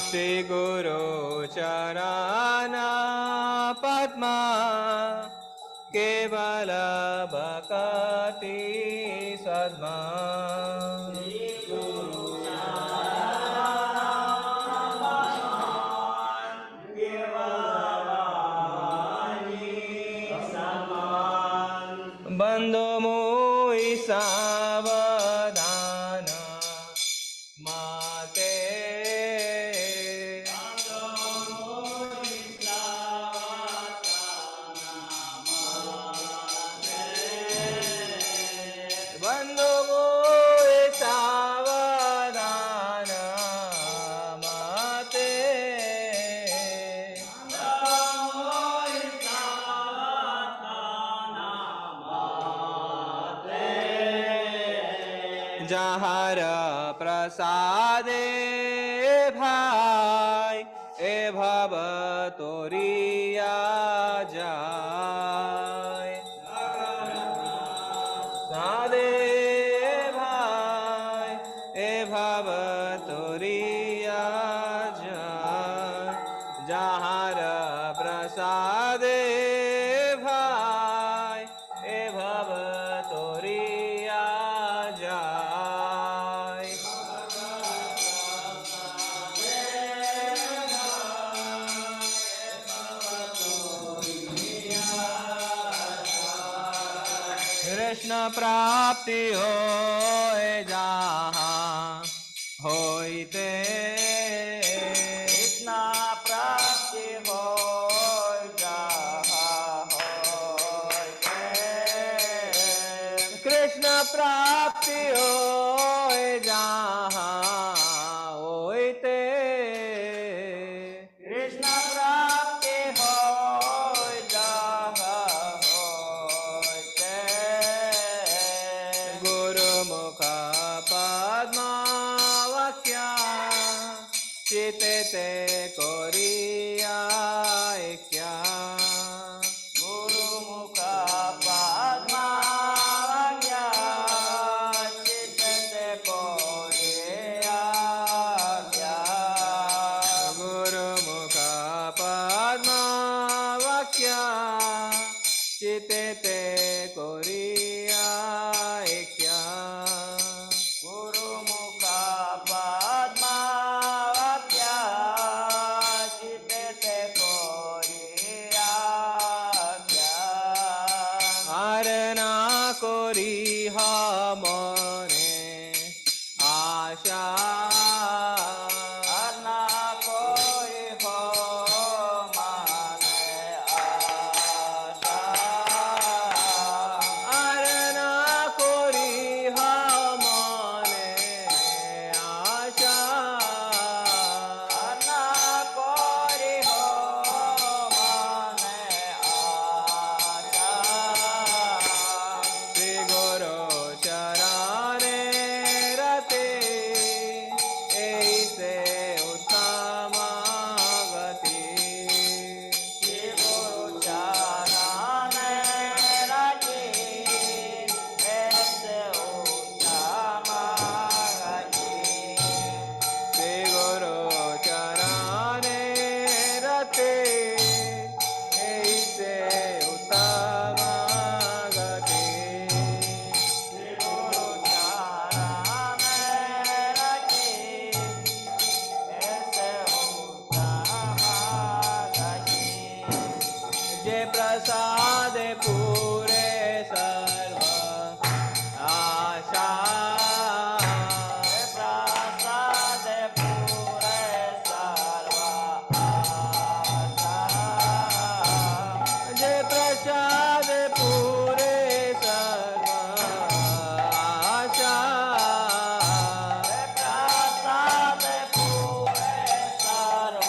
Shri Guru Charana Padma Kevala Bhakati Sadma Bandho Mui Savadana Mate Bandho Mui Savadana Mate जहर प्रसादे भाई ए भव तोरिया जाय सादे भाई ए भव तोरिया जाय जहर प्रसादे भाई ए भव तोरिया जाय कृष्ण प्राप्ति होए जहाँ होइते कृष्ण प्राप्ति होए जहाँ होइते कृष्ण प्राप्ति होए जहाँ होइते कृष्ण प्राप्ति होए जहाँ होइते गुरुमुख पद्मा प्रसाद पूरे सर्व आशा प्रसाद पूरे सर्व आशा जय प्रसाद पूरे सर्व आशा प्रसाद पूरे सर्व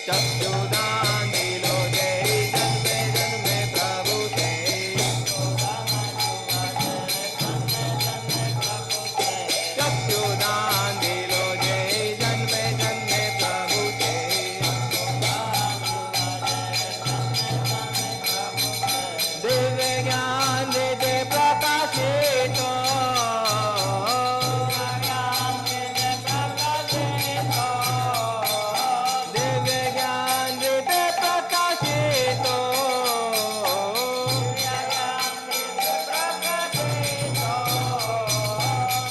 चक्षुदान दिलो जय जन्मे जन्मे प्रभु चक्षुदान दिलो जय जन्मे जन्मे प्रभु दिव्य ज्ञान देते प्रकाशित दिव्य ज्ञान देते प्रकाशित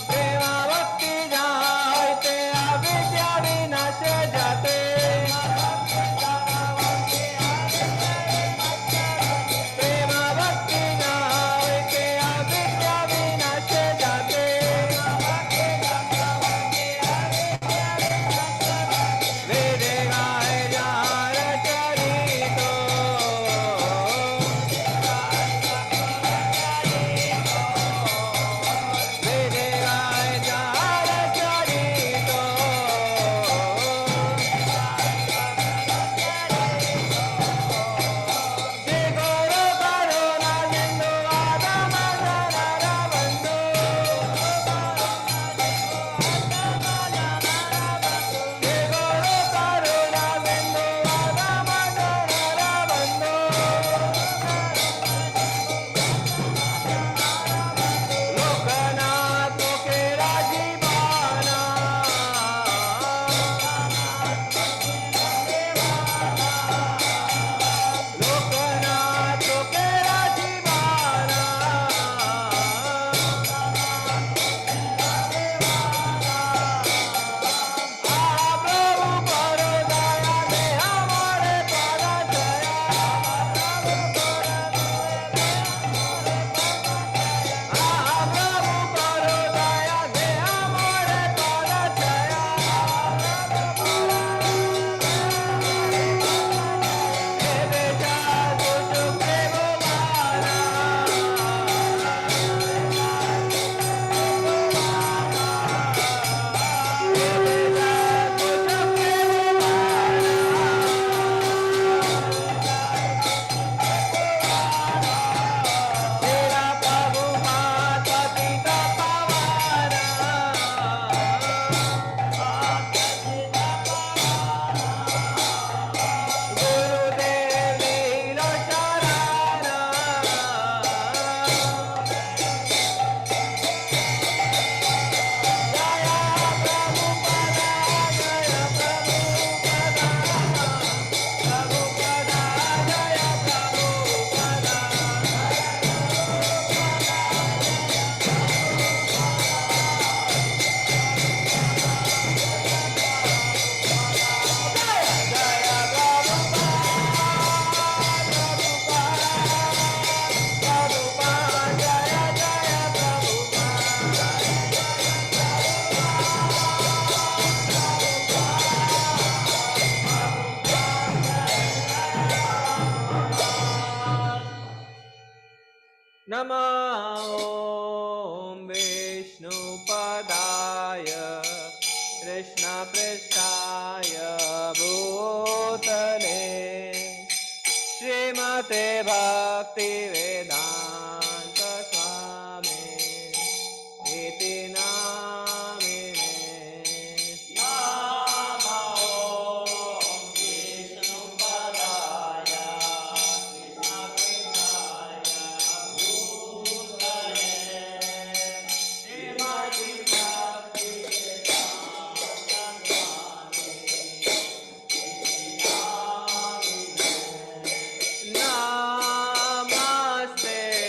प्रेम भक्ति जाते अविद्या विनाश जाते प्रेम भक्ति जाते अविद्या विनाश जाते वेद गाय जार चरितो वेद गाय जार चरितो जय गौर करुणा सिंधु आदम नर बंधु जय गौर करुणा सिंधु आदम नर बंधु लोकनाथ के राजीवाना लोकनाथ के राजीवाना प्रभु करो दया दे हमारे पर दया प्रभु करो दया दे हमारे पर दया हे बेटा तुझ प्रेम वाला तेरा प्रभु माता पिता पवाना गुरुदेव लीलो शराना नमो विष्णुपदाय कृष्णपृष्ठाय भूतले श्रीमते भक्तिवेदान्त स्वामी इति नामिने नमो विष्णुपदाय नमस्ते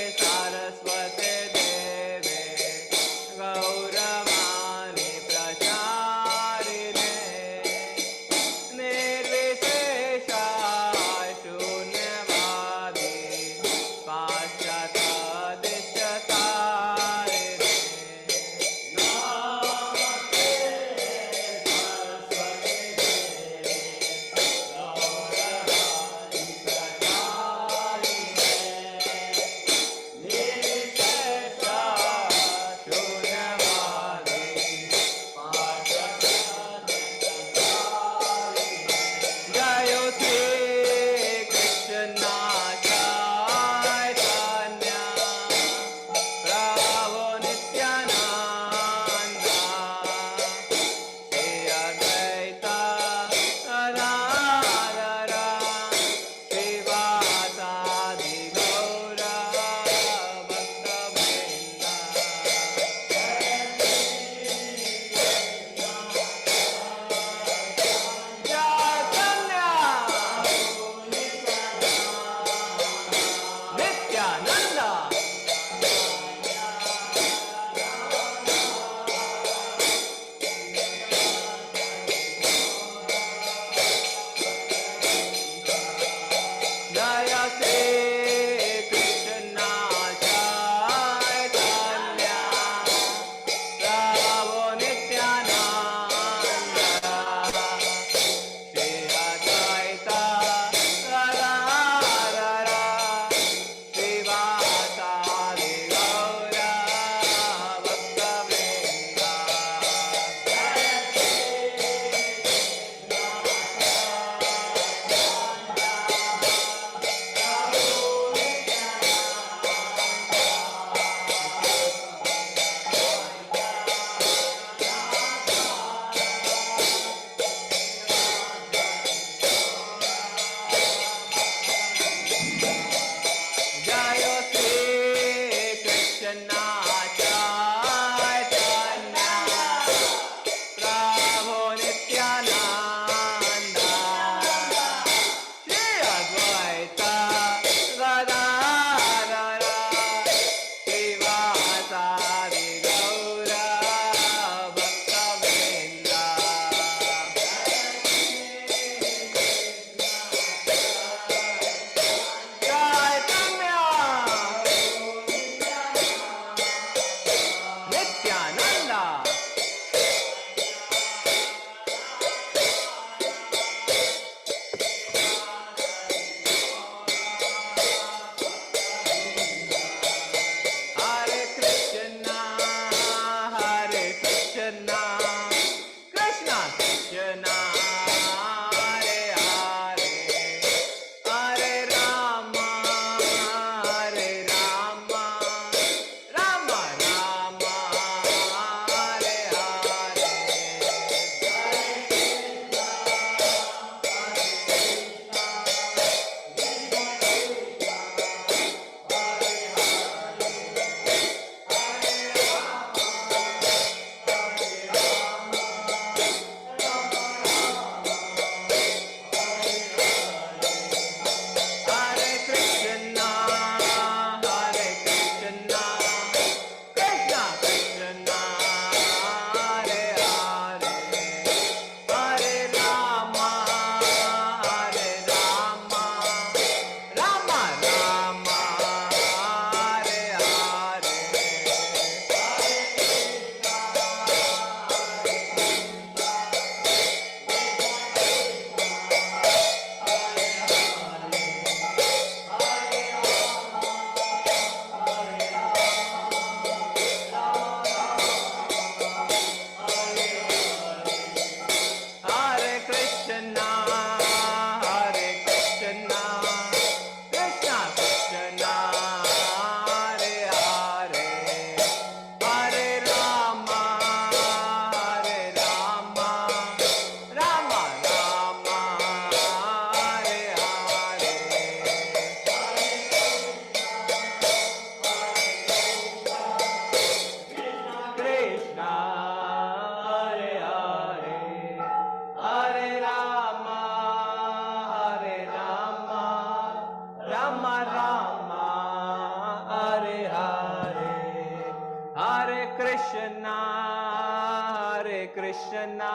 Krishna,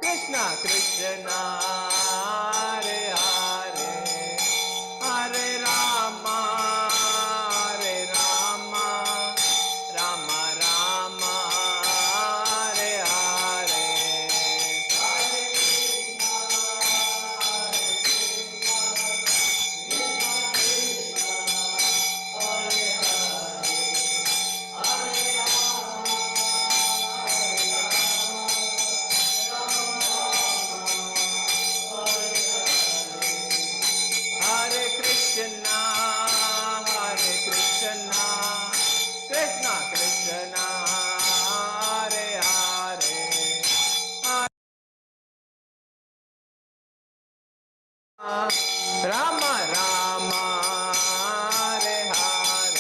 Krishna Krishna, Hare Hare, Hare Rama, Hare Rama, Rama Rama, Hare Hare. Hare Krishna, Krishna Krishna, Hare Hare, Rama Rama, Hare Hare.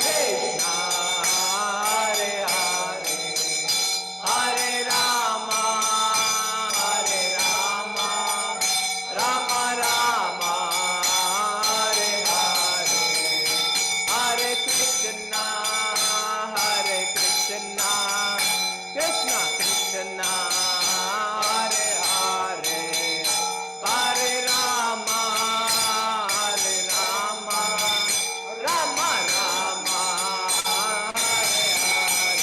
Krishna, Hare Hare, Hare Rama, Rama Rama, Hare Hare, Hare Krishna, Krishna Krishna, Hare Hare, Hare Rama, Rama Rama, Hare Hare.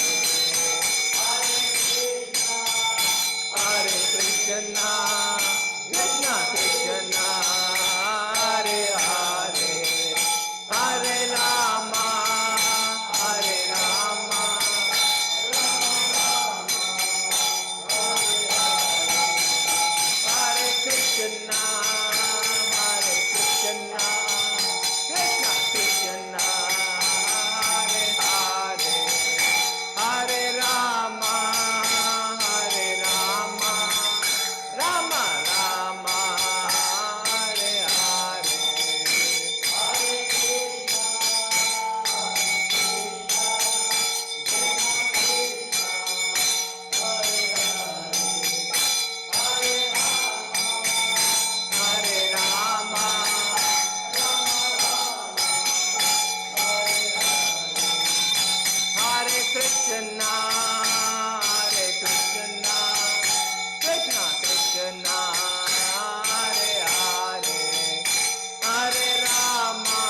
Hare Krishna, Krishna Krishna, Hare Hare, Hare Rama, Hare Krishna, Krishna Krishna, Hare Hare, Hare Rama, Rama Rama, Hare Hare. Hare Rama, Hare Krishna, Krishna Krishna, Hare Hare, Hare Rama,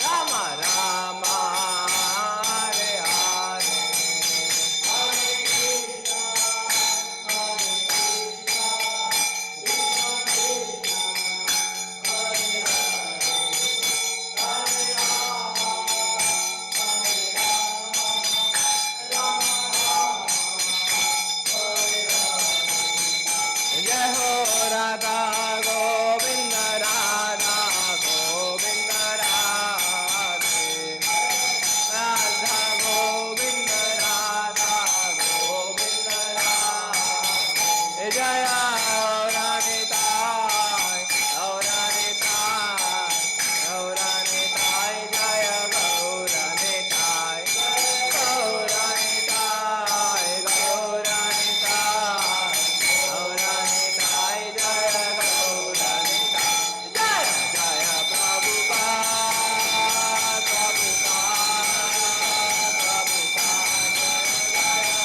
Rama Rama, Hare Hare. Jai Ho Radha Govinda, Radha Govinda, Radhe Radha Govinda, Radha Govinda, Radhe Jaya Gauranitai, Gauranitai, Gauranitai, Jaya Gauranitai, Gauranitai, Gauranitai, Gauranitai, Jaya Gauranitai, Jaya Jaya Prabhupada, Prabhupada, Prabhupada, Jaya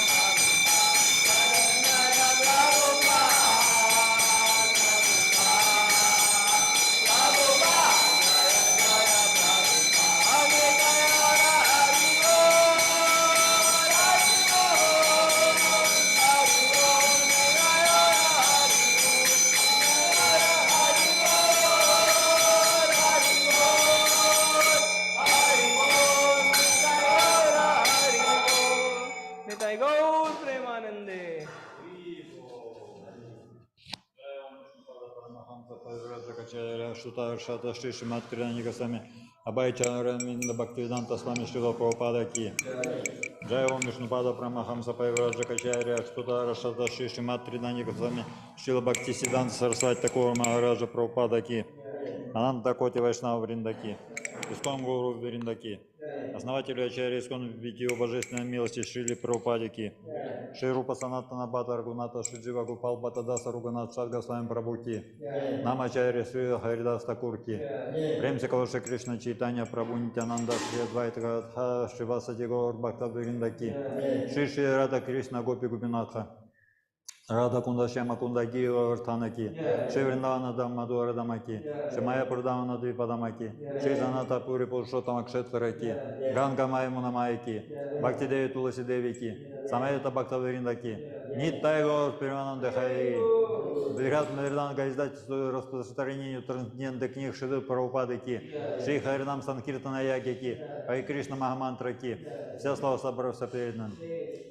Nitai Gaur Premanande. Шута Шата Шри Шримат Криданика Сами Абайчара Минда Бхактивиданта Свами Шрила Прабхупада Ки Джай Ом Вишнупада Прамахамса Пайвраджа Качаря Шута Шата Шри Шримат Криданика Сами Шрила Бхактисиданта Сарасвати Такур Махараджа Прабхупада Ки Ананда Коти Вайшнава Вриндаки Искон Гуру Вриндаки основателю Ачарьи Искон Витию Божественной Милости Шрили Прабхупадики, Шри Рупа Санатана Бхата Рагуната Шиджива Гупал Бхата Даса Руганат Шадга Свами Прабхути, Намачарья Шри Харидас Такурки, Прем се Калаши Кришна Чайтанья Прабху Нитянанда Шри Адвайта Гададха Шривасади Гаур Бхакта Вриндаки, Шри Шри Рада Кришна Гопи Гупинатха, Рада Кунда Шяма Кунда Гива Вартанаки, Шри Вриндавана Дамадуара Дамаки, Шри Майя Прадамана Двипадамаки, Шри Жаната Пури Пурушотама Кшетвараки, Ганга Майя Мунамайки, Бхакти Деви Туласи Девики, Самайта Бхакта Вриндаки, Ниттай Гаур Пермананда Хаи, Бригад Мадридан издательству распространению трансцендентных книг Шри Прабхупадыки, Шри Харинам Санкиртана Ягики, Хари Кришна Махамантраки, вся слава собравшихся перед нами,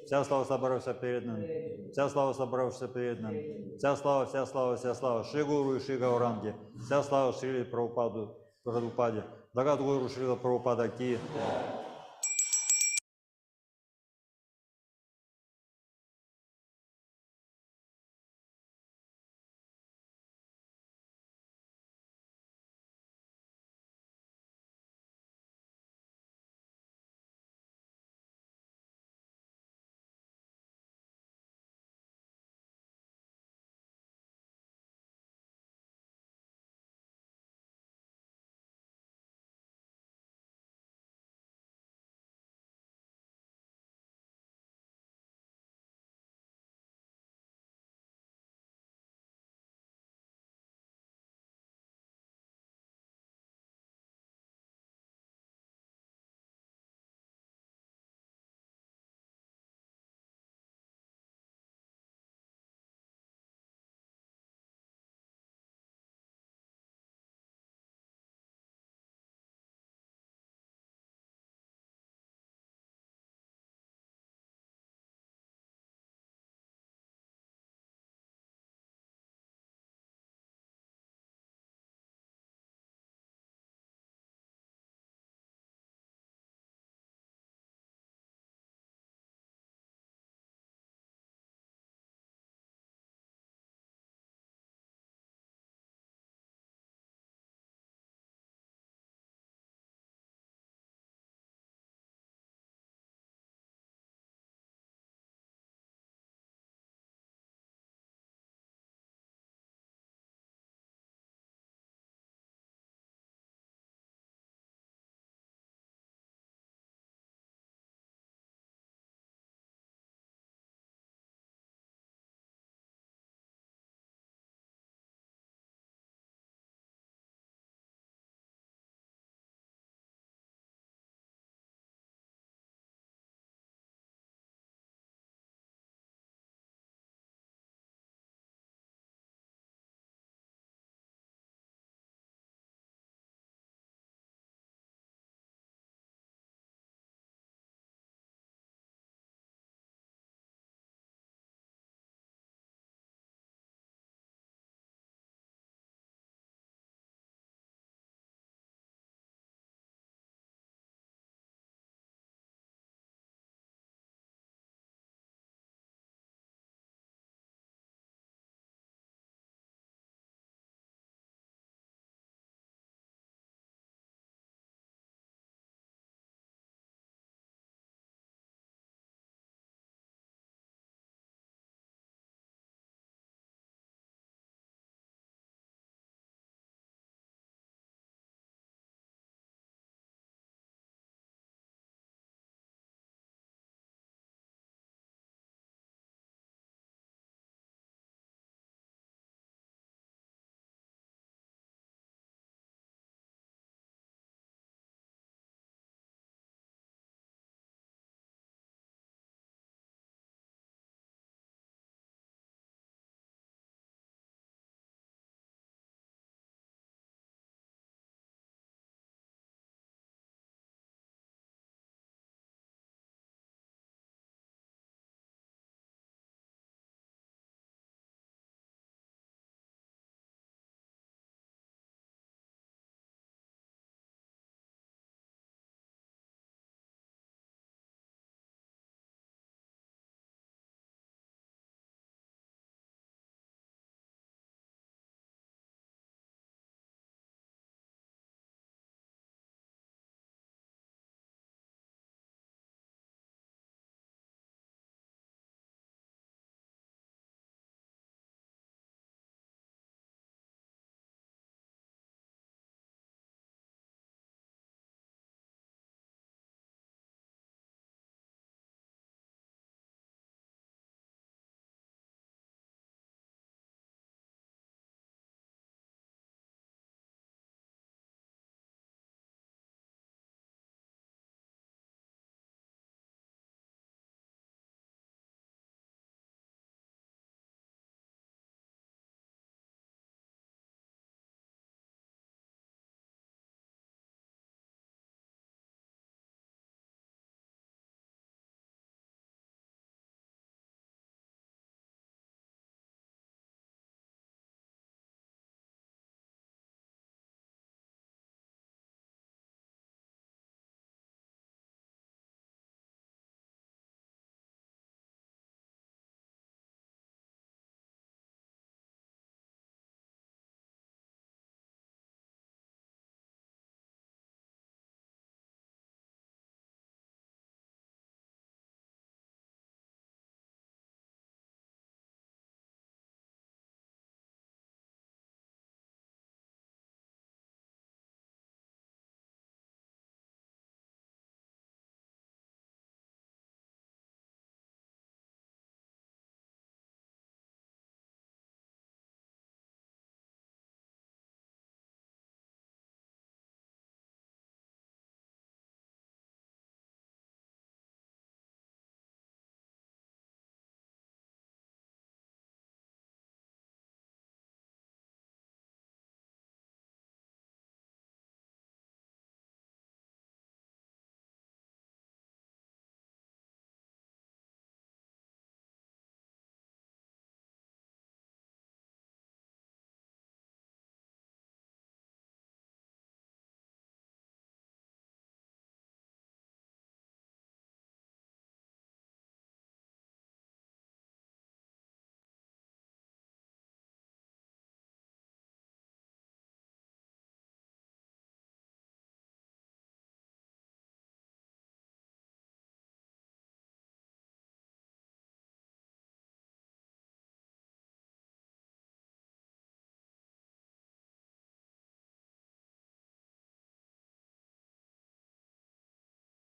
вся слава собравшихся перед нами, вся слава собравшихся перед нами, вся слава, вся слава, вся слава, Шри Гуру и Шри Гауранги, вся слава Шри Прабхупаде, Дагад Гуру Шри Прабхупадаки.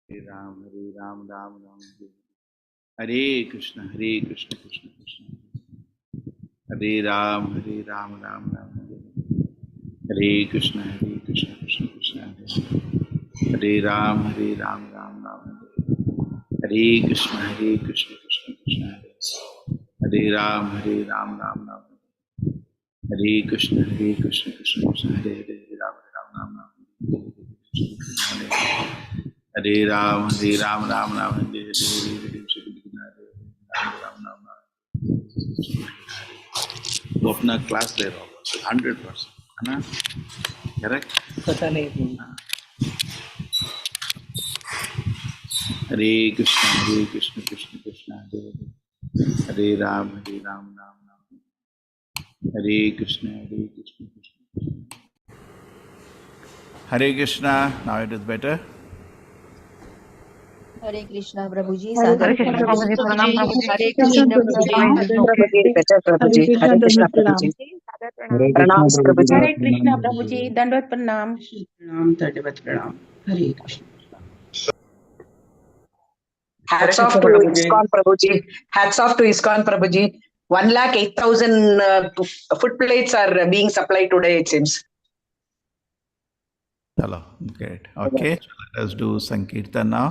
Hare Ram, Ram Ram, Hare Krishna, Krishna Krishna, Hare Ram, Ram Ram, Hare Krishna, Krishna Krishna, Hare Ram, Ram Ram, Hare Krishna, Krishna Krishna, Hare Ram, Ram Ram, Hare Krishna, Krishna Krishna, Hare Ram, Ram Ram, Hare Ram, Ram Ram, Hare Ram, Ram. तो अपना class ले रहा होगा 100%, है ना? Correct? पता नहीं। हरे कृष्ण कृष्ण कृष्ण हरे हरे राम राम राम हरे कृष्ण कृष्ण कृष्ण हरे Krishna. Now it is better. हरे कृष्णा प्रभु जी. हरे सादर कृष्ण प्रणाम. प्रभु जी, प्रणाम प्रभु जी. हरे कृष्ण कृष्ण प्रभु प्रभु जी, जी. प्रभु जी, बेटर प्रभु जी. हरे कृष्ण प्रभु जी. हरे प्रणाम कृष्ण प्रभु जी. हरे कृष्ण प्रभु जी, दंडवत प्रणाम. प्रणाम दंडवत प्रणाम. हरे Krishna. Hats off to ISKCON Prabhuji. Hats off to ISKCON Prabhuji. 108,000 foot plates are being supplied today, it seems. Hello, great. Okay, so let us do Sankirtan now.